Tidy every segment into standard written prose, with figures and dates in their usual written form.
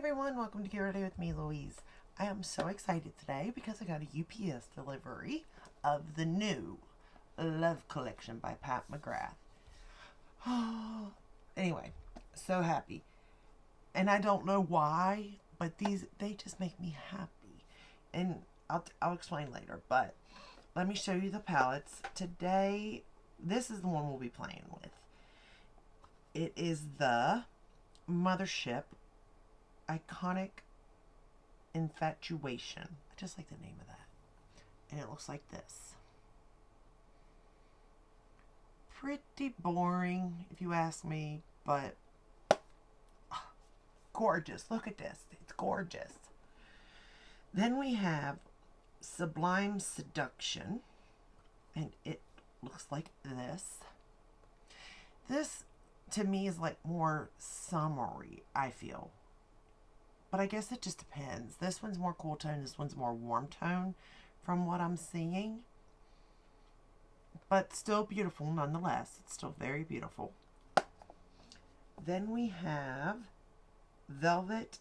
everyone, welcome to Get Ready with me, Louise. I am so excited today because I got a UPS delivery of the new Love Collection by Pat Mcgrath. Anyway, so happy. And I don't know why, but they just make me happy. And I'll explain later, but let me show you the palettes. Today, this is the one we'll be playing with. It is the Mthrshp Iconic Infatuation. I just like the name of that. And it looks like this. Pretty boring, if you ask me, but gorgeous. Look at this. It's gorgeous. Then we have Sublime Seduction, and it looks like this. This, to me, is like more summery, I feel. But I guess it just depends. This one's more cool tone. This one's more warm tone from what I'm seeing. But still beautiful nonetheless. It's still very beautiful. Then we have Velvet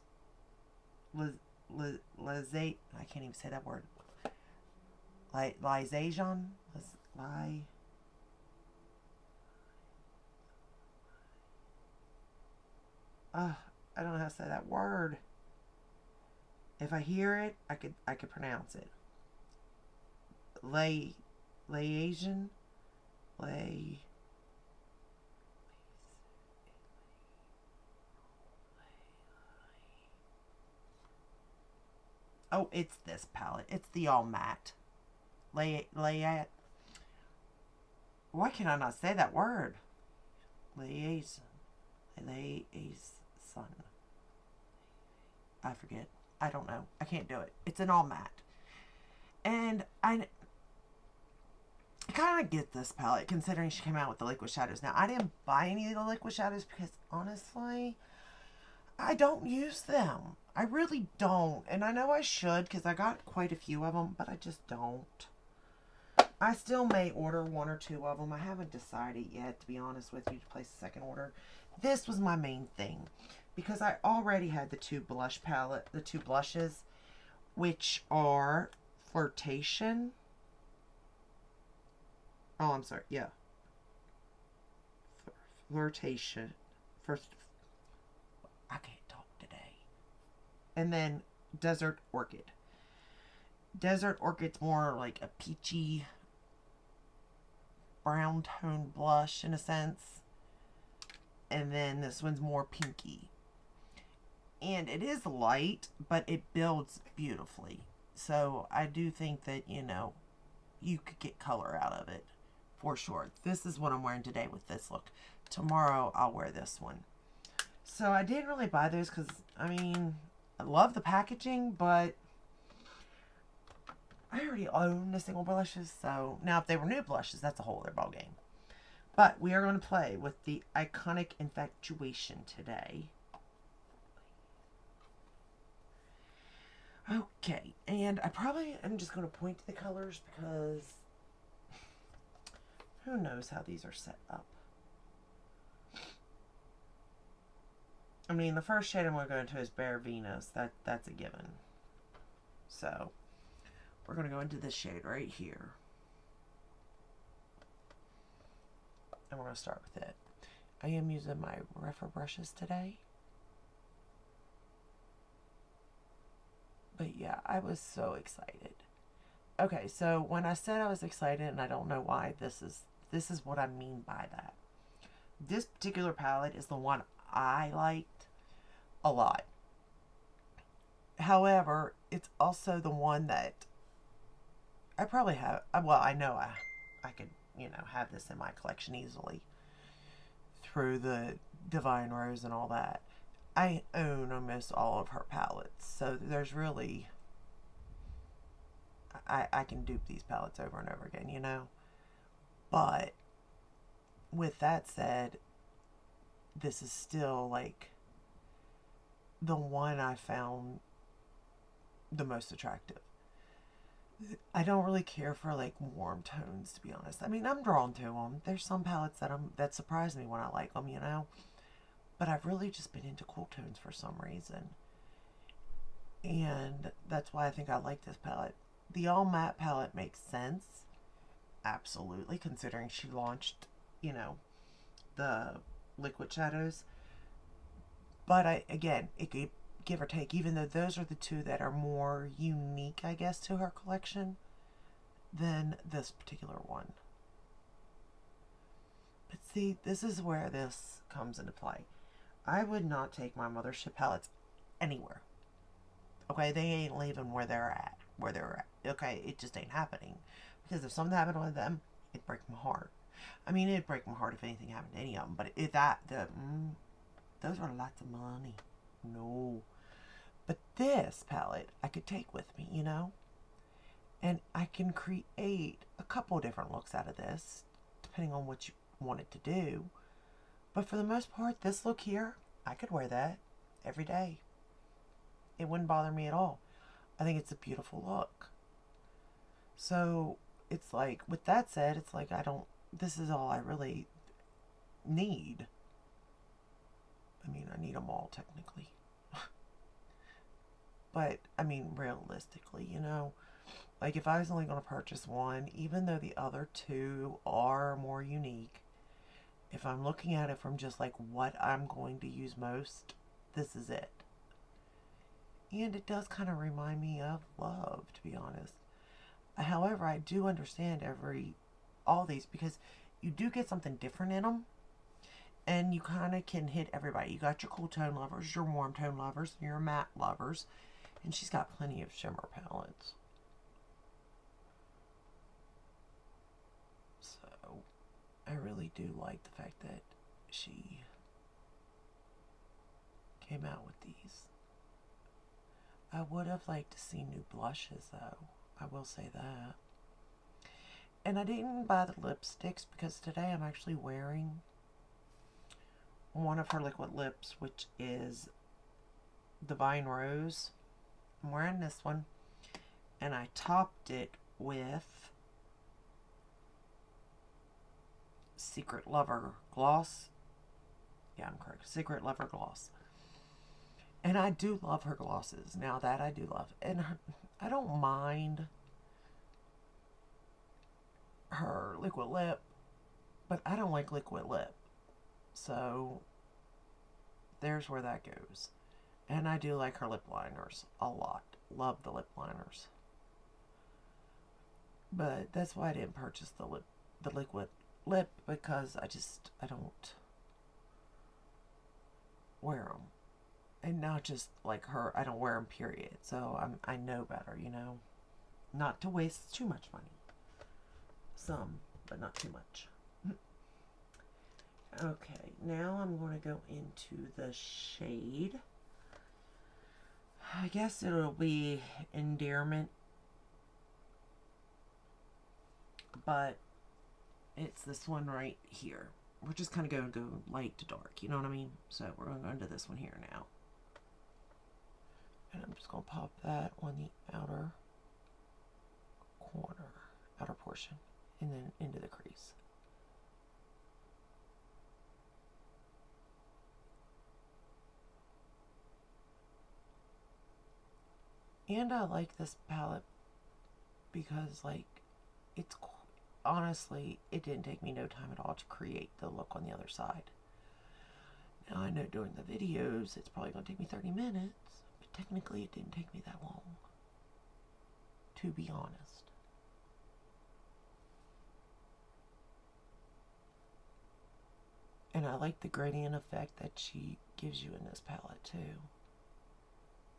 Lizate. I can't even say that word. Lization? I don't know how to say that word. If I hear it, I could pronounce it. Asian. Oh, it's this palette. It's the all matte. Layat. Why can I not say that word? Liaison. I forget. I don't know. I can't do it. It's an all matte. And I kind of get this palette considering she came out with the liquid shadows. Now, I didn't buy any of the liquid shadows because honestly, I don't use them. I really don't. And I know I should because I got quite a few of them, but I just don't. I still may order one or two of them. I haven't decided yet, to be honest with you, to place a second order. This was my main thing because I already had the two blushes, which are Flirtation. Oh, I'm sorry. Yeah. Flirtation. First, I can't talk today. And then Desert Orchid. Desert Orchid's more like a peachy brown tone blush in a sense. And then this one's more pinky. And it is light, but it builds beautifully. So I do think that, you know, you could get color out of it for sure. This is what I'm wearing today with this look. Tomorrow I'll wear this one. So I didn't really buy those because, I mean, I love the packaging, but I already own the single blushes. So now if they were new blushes, that's a whole other ballgame. But we are going to play with the Iconic Infatuation today. Okay, and I probably am just going to point to the colors because who knows how these are set up. I mean, the first shade I'm going to go into is Bare Venus. That's a given. So, we're going to go into this shade right here. And we're going to start with it. I am using my rougher brushes today. But yeah, I was so excited. Okay, so when I said I was excited, and I don't know why, this is what I mean by that. This particular palette is the one I liked a lot. However, it's also the one that I probably have, well, I know I could, you know, have this in my collection easily through the Divine Rose and all that. I own almost all of her palettes, so there's really, I can dupe these palettes over and over again, you know. But with that said, this is still like the one I found the most attractive. I don't really care for like warm tones, to be honest. I mean, I'm drawn to them. There's some palettes that surprise me when I like them, you know. But I've really just been into cool tones for some reason. And that's why I think I like this palette. The all matte palette makes sense, absolutely, considering she launched, you know, the liquid shadows. But again, it could give or take, even though those are the two that are more unique, I guess, to her collection than this particular one. But see, this is where this comes into play. I would not take my Mthrshp palettes anywhere. Okay, they ain't leaving where they're at. Where they're at. Okay, it just ain't happening. Because if something happened with them, it'd break my heart. I mean, it'd break my heart if anything happened to any of them. But if those are lots of money. No. But this palette, I could take with me, you know? And I can create a couple different looks out of this, depending on what you want it to do. But for the most part, this look here, I could wear that every day. It wouldn't bother me at all. I think it's a beautiful look. So it's like, with that said, it's like this is all I really need. I mean, I need them all technically. But, I mean, realistically, you know, like if I was only going to purchase one, even though the other two are more unique, if I'm looking at it from just like what I'm going to use most, this is it. And it does kind of remind me of love, to be honest. However, I do understand all these because you do get something different in them. And you kind of can hit everybody. You got your cool tone lovers, your warm tone lovers, your matte lovers. And she's got plenty of shimmer palettes. So, I really do like the fact that she came out with these. I would have liked to see new blushes, though. I will say that. And I didn't buy the lipsticks because today I'm actually wearing one of her liquid lips, which is Divine Rose. I'm wearing this one, and I topped it with Secret Lover Gloss. Yeah, I'm correct. Secret Lover Gloss. And I do love her glosses. Now that I do love. And I don't mind her liquid lip, but I don't like liquid lip. So there's where that goes. And I do like her lip liners a lot. Love the lip liners. But that's why I didn't purchase the liquid lip, because I don't wear them. And not just like her, I don't wear them, period. So I know better, you know. Not to waste too much money. Some, but not too much. Okay, now I'm going to go into the shade. I guess it'll be Endearment, but it's this one right here. We're just kind of going to go light to dark, you know what I mean? So we're going to go into this one here now. And I'm just going to pop that on the outer corner, outer portion, and then into the crease. And I like this palette because, like, it's honestly, it didn't take me no time at all to create the look on the other side. Now, I know during the videos it's probably going to take me 30 minutes, but technically it didn't take me that long, to be honest. And I like the gradient effect that she gives you in this palette, too.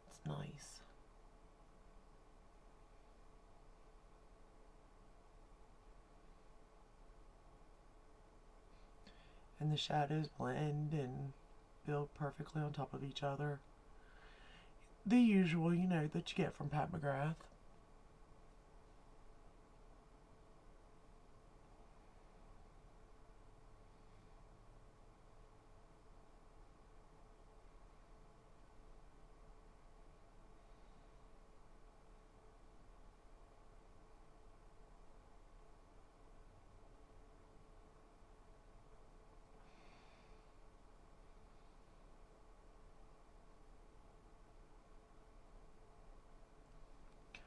It's nice. And the shadows blend and build perfectly on top of each other. The usual, you know, that you get from Mcgrath.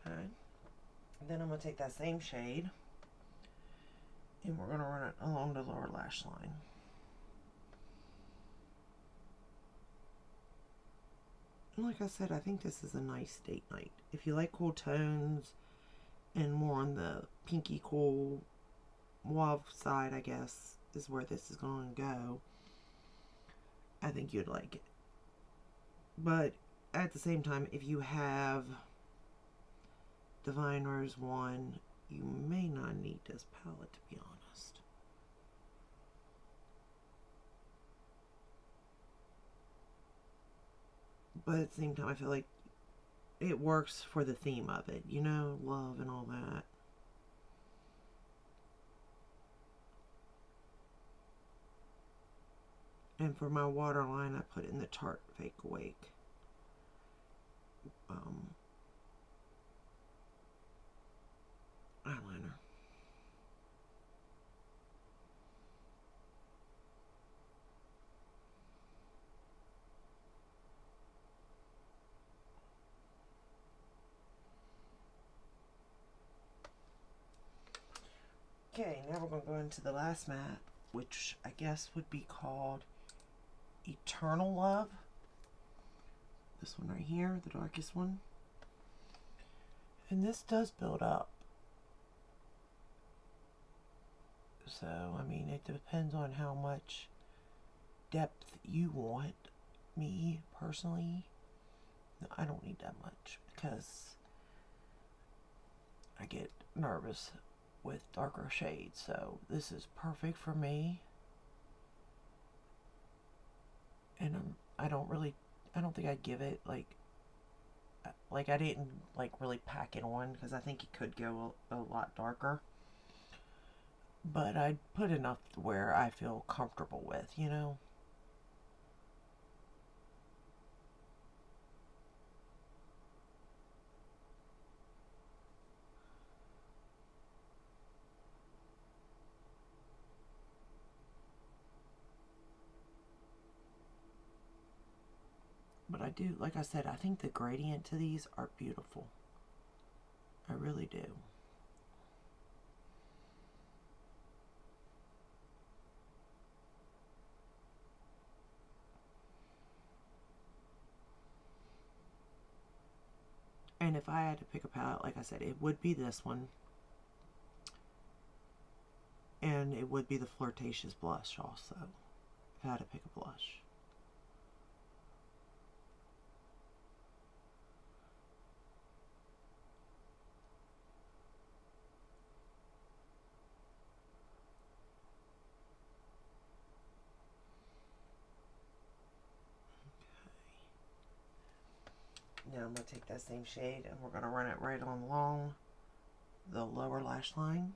Okay. Then I'm going to take that same shade and we're going to run it along the lower lash line. And like I said, I think this is a nice date night. If you like cool tones and more on the pinky cool mauve side, I guess, is where this is going to go, I think you'd like it. But at the same time, if you have Divine Rose 1, you may not need this palette, to be honest. But at the same time, I feel like it works for the theme of it, you know, love and all that. And for my waterline, I put in the Tarte Fake Awake. Eyeliner. Okay, now we're going to go into the last matte, which I guess would be called Eternal Love. This one right here, the darkest one. And this does build up. So, I mean, it depends on how much depth you want. Me, personally, I don't need that much because I get nervous with darker shades. So, this is perfect for me. And I don't think I'd give it, like I didn't, like, really pack it on because I think it could go a lot darker. But I'd put enough where I feel comfortable with, you know? But I do, like I said, I think the gradient to these are beautiful. I really do. And if I had to pick a palette, like I said, it would be this one. And it would be the Flirtatious blush also, if I had to pick a blush. Now I'm going to take that same shade and we're going to run it right on along the lower lash line.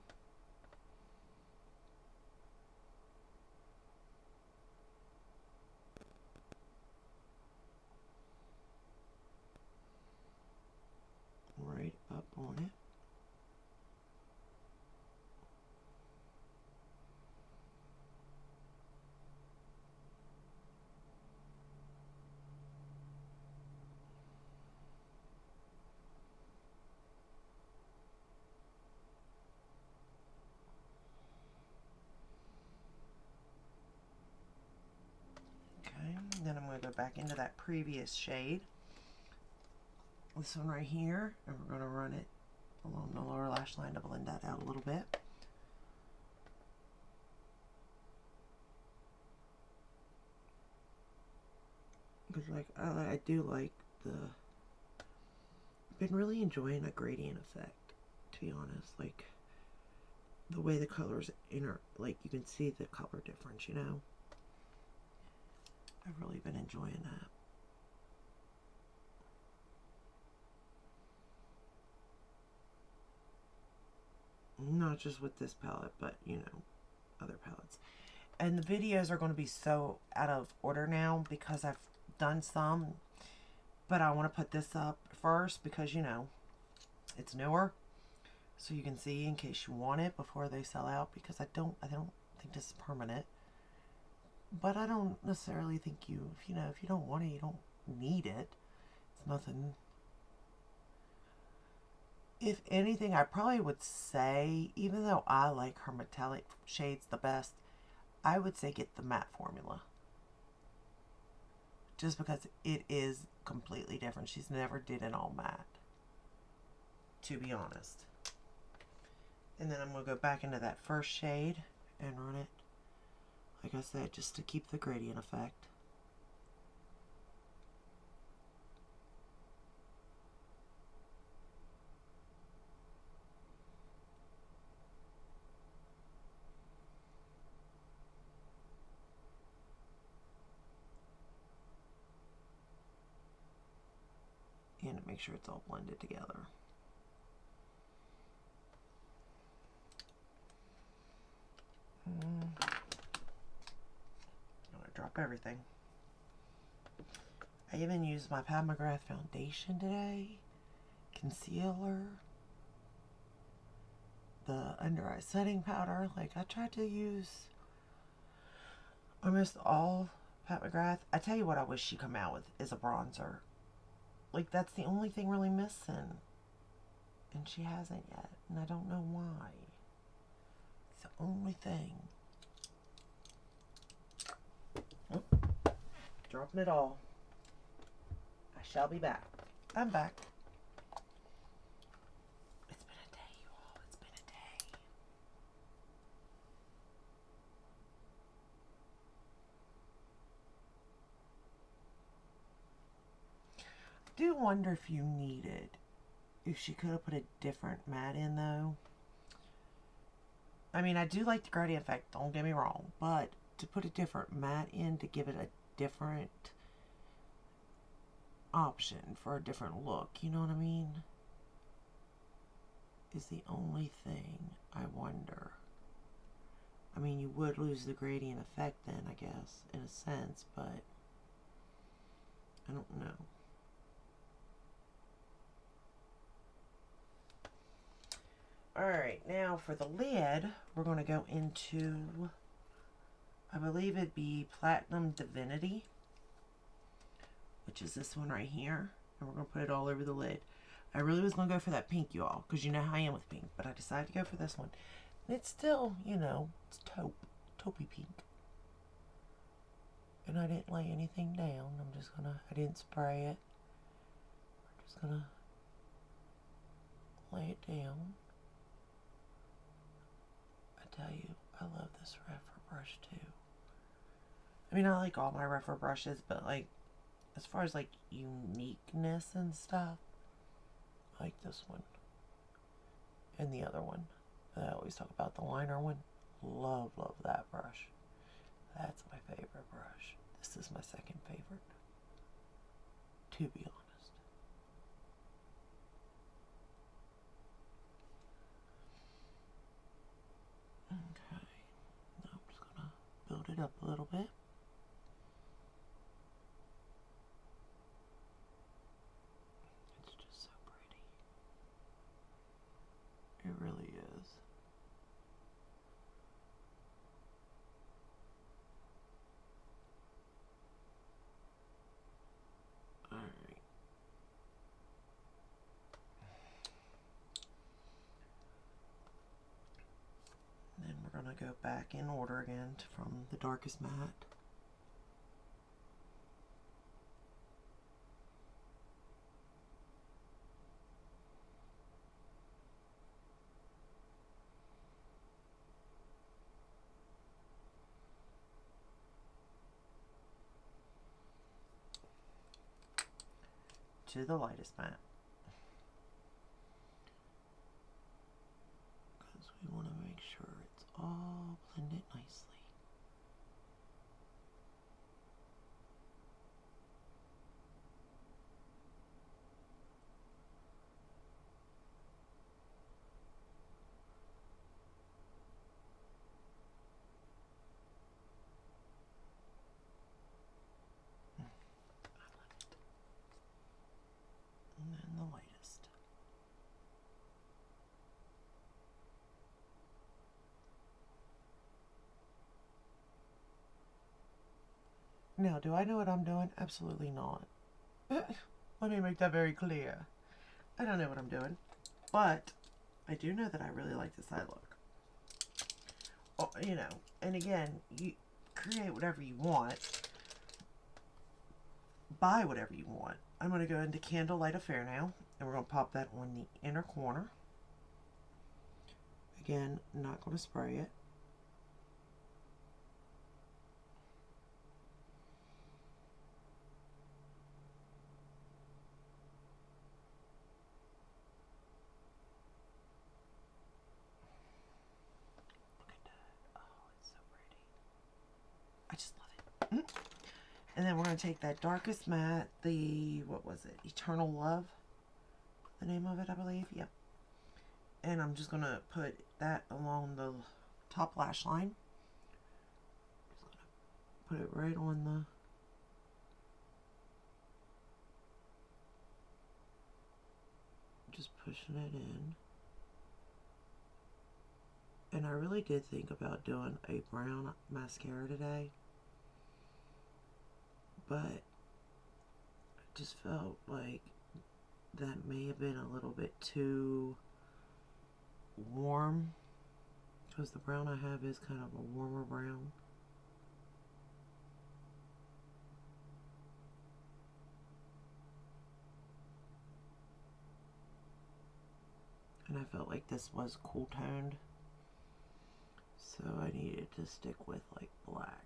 Right up on it. Then I'm going to go back into that previous shade, this one right here, and we're going to run it along the lower lash line to blend that out a little bit. Because I do like I've been really enjoying a gradient effect, to be honest. Like the way the colors like you can see the color difference, you know. I've really been enjoying that. Not just with this palette, but, you know, other palettes. And the videos are going to be so out of order now because I've done some. But I want to put this up first because, you know, it's newer. So you can see in case you want it before they sell out, because I don't think this is permanent. But I don't necessarily think if you don't want it, you don't need it. It's nothing. If anything, I probably would say, even though I like her metallic shades the best, I would say get the matte formula. Just because it is completely different. She's never did an all matte, to be honest. And then I'm going to go back into that first shade and run it, like I said, just to keep the gradient effect. And to make sure it's all blended together. I'm gonna drop everything. I even used my Mcgrath foundation today, concealer, the under eye setting powder. Like, I tried to use almost all Mcgrath. I tell you what I wish she'd come out with is a bronzer. Like, that's the only thing really missing. And she hasn't yet. And I don't know why. It's the only thing. Oh, dropping it all. I shall be back. I'm back. It's been a day, you all. It's been a day. I do wonder if you needed, if she could have put a different matte in though. I mean, I do like the gradient effect, don't get me wrong, but to put a different matte in to give it a different option for a different look, you know what I mean? Is the only thing I wonder. I mean, you would lose the gradient effect then, I guess, in a sense, but I don't know. Alright, now for the lid, we're going to go into, I believe it'd be Platinum Divinity, which is this one right here. And we're going to put it all over the lid. I really was going to go for that pink, you all, because you know how I am with pink. But I decided to go for this one. And it's still, you know, it's taupey pink. And I didn't lay anything down. I'm just going to, I didn't spray it. We're just going to lay it down. I tell you, I love this Rephr brush too. I mean, I like all my Rephr brushes, but like, as far as like uniqueness and stuff, I like this one. And the other one. I always talk about the liner one. Love that brush. That's my favorite brush. This is my second favorite, to be honest. Okay. Now I'm just gonna build it up a little bit. It's just so pretty. It really is. Alright. Then we're going to go back in order again from the darkest matte. To the lightest matte. Because we want to make sure it's all blended nicely. And then the lightest. Now, do I know what I'm doing? Absolutely not. Let me make that very clear. I don't know what I'm doing. But I do know that I really like this eye look. Oh, you know, and again, you create whatever you want. Buy whatever you want. I'm going to go into Candlelight Affair now, and we're going to pop that on the inner corner. Again, not going to spray it. Look at that. Oh, it's so pretty. I just love it. And then we're going to take that darkest matte, the, what was it? Eternal Love? The name of it, I believe. Yep. And I'm just going to put that along the top lash line. Just going to put it right on the... Just pushing it in. And I really did think about doing a brown mascara today. But I just felt like that may have been a little bit too warm, because the brown I have is kind of a warmer brown. And I felt like this was cool toned, so I needed to stick with like black.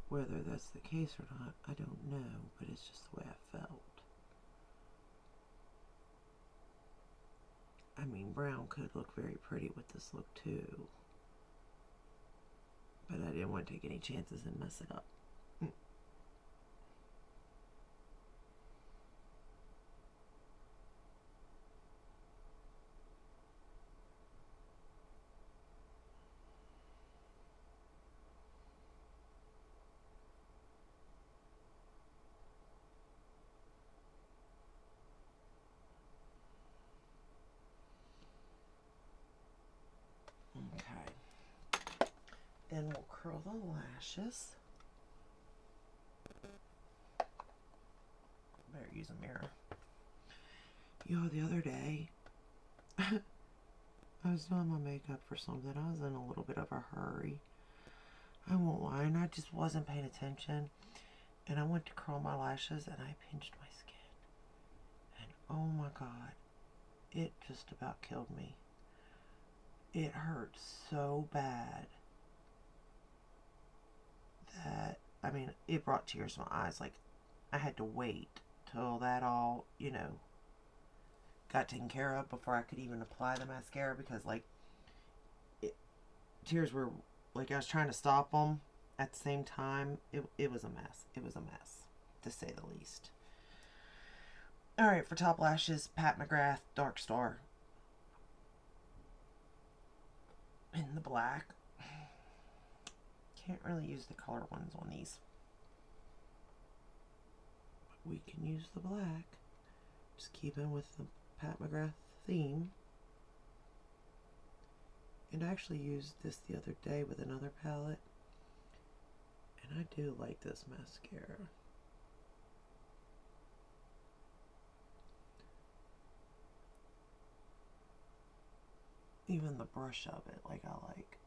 Whether that's the case or not, I don't know, but it's just the way I felt. I mean, brown could look very pretty with this look too, but I didn't want to take any chances and mess it up. Okay. Then we'll curl the lashes. Better use a mirror. You know, the other day, I was doing my makeup for something. I was in a little bit of a hurry. I won't lie, and I just wasn't paying attention. And I went to curl my lashes, and I pinched my skin. And oh my God, it just about killed me. It hurt so bad that, I mean, it brought tears to my eyes. Like, I had to wait till that all, you know, got taken care of before I could even apply the mascara, because, like, tears were, like, I was trying to stop them at the same time. It was a mess. It was a mess, to say the least. Alright, for top lashes, Pat McGrath Dark Star in the black. Can't really use the color ones on these, but we can use the black. Just keeping with the Pat McGrath theme. And I actually used this the other day with another palette, and I do like this mascara. Even the brush of it, like, I like.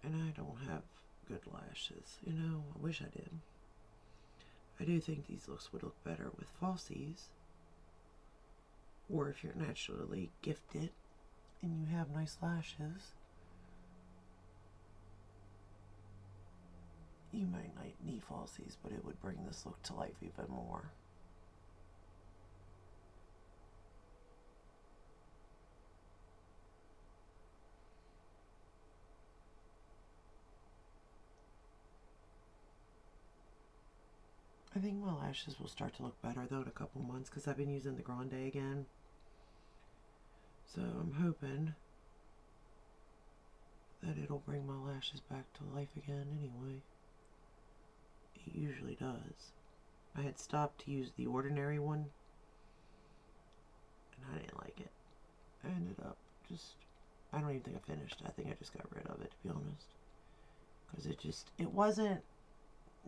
And I don't have good lashes, you know. I wish I did. I do think these looks would look better with falsies, or if you're naturally gifted and you have nice lashes, you might not need falsies, but it would bring this look to life even more. I think my lashes will start to look better though in a couple months, because I've been using the Grande again. So I'm hoping that it'll bring my lashes back to life again anyway. It usually does. I had stopped to use the ordinary one, And I didn't like it. I ended up just, I don't even think I finished. I think I just got rid of it, to be honest. Because it wasn't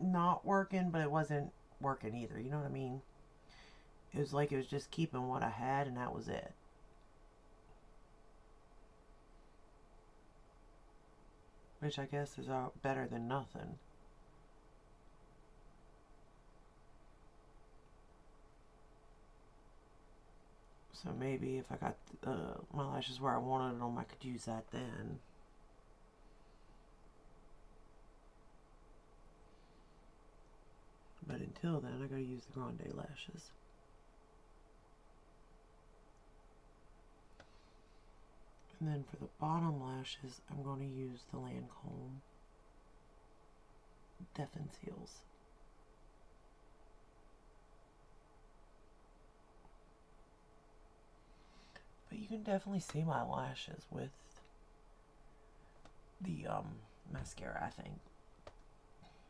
not working, but it wasn't working either. You know what I mean? It was like it was just keeping what I had, and that was it. Which I guess is better than nothing. So maybe if I got my lashes where I wanted them, I could use that then. But until then, I gotta use the Grande lashes. And then for the bottom lashes, I'm going to use the Lancome Death and Seals. But you can definitely see my lashes with the mascara, I think.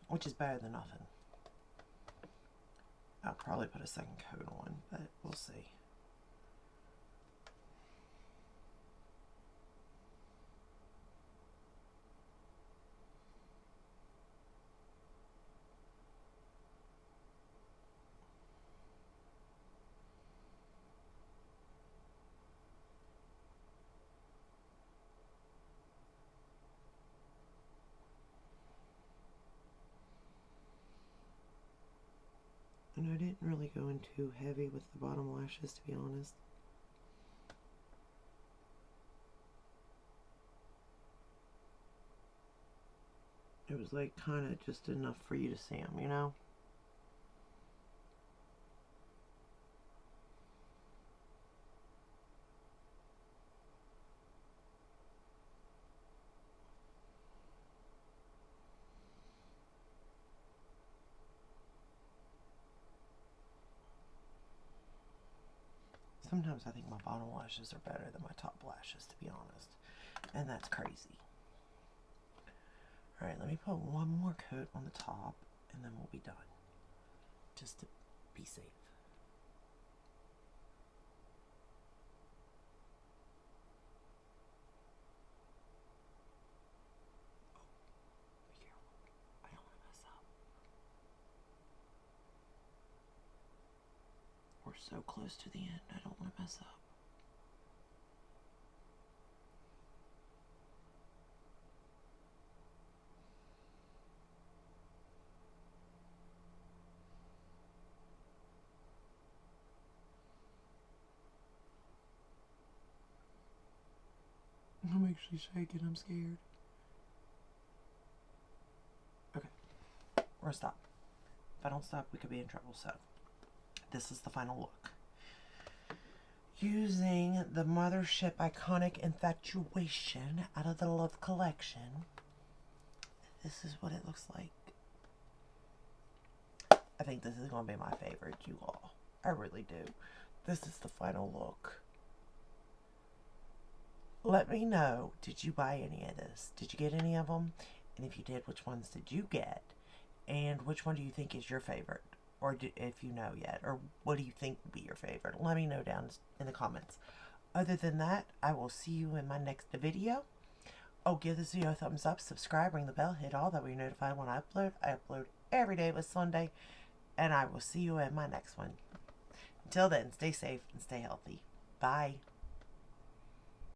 Which is better than nothing. I'll probably put a second coat on, but we'll see. And I didn't really go in too heavy with the bottom lashes, to be honest. It was like kind of just enough for you to see them, you know? Sometimes I think my bottom lashes are better than my top lashes, to be honest. And that's crazy. Alright, let me put one more coat on the top, and then we'll be done. Just to be safe. Oh, be careful. I don't want to mess up. We're so close to the end, I don't want to mess up. I'm actually shaking, I'm scared. Okay, we're gonna stop. If I don't stop, we could be in trouble, so this is the final look. Using the Mthrshp Iconic Infatuation out of the Love Collection, this is what it looks like. I think this is going to be my favorite, you all. I really do. This is the final look. Let me know, did you buy any of this? Did you get any of them? And if you did, which ones did you get? And which one do you think is your favorite? Or if you know yet. Or what do you think would be your favorite? Let me know down in the comments. Other than that, I will see you in my next video. Oh, give this video a thumbs up, subscribe, ring the bell, hit all, that way you're notified when I upload. I upload every day but Sunday. And I will see you in my next one. Until then, stay safe and stay healthy. Bye.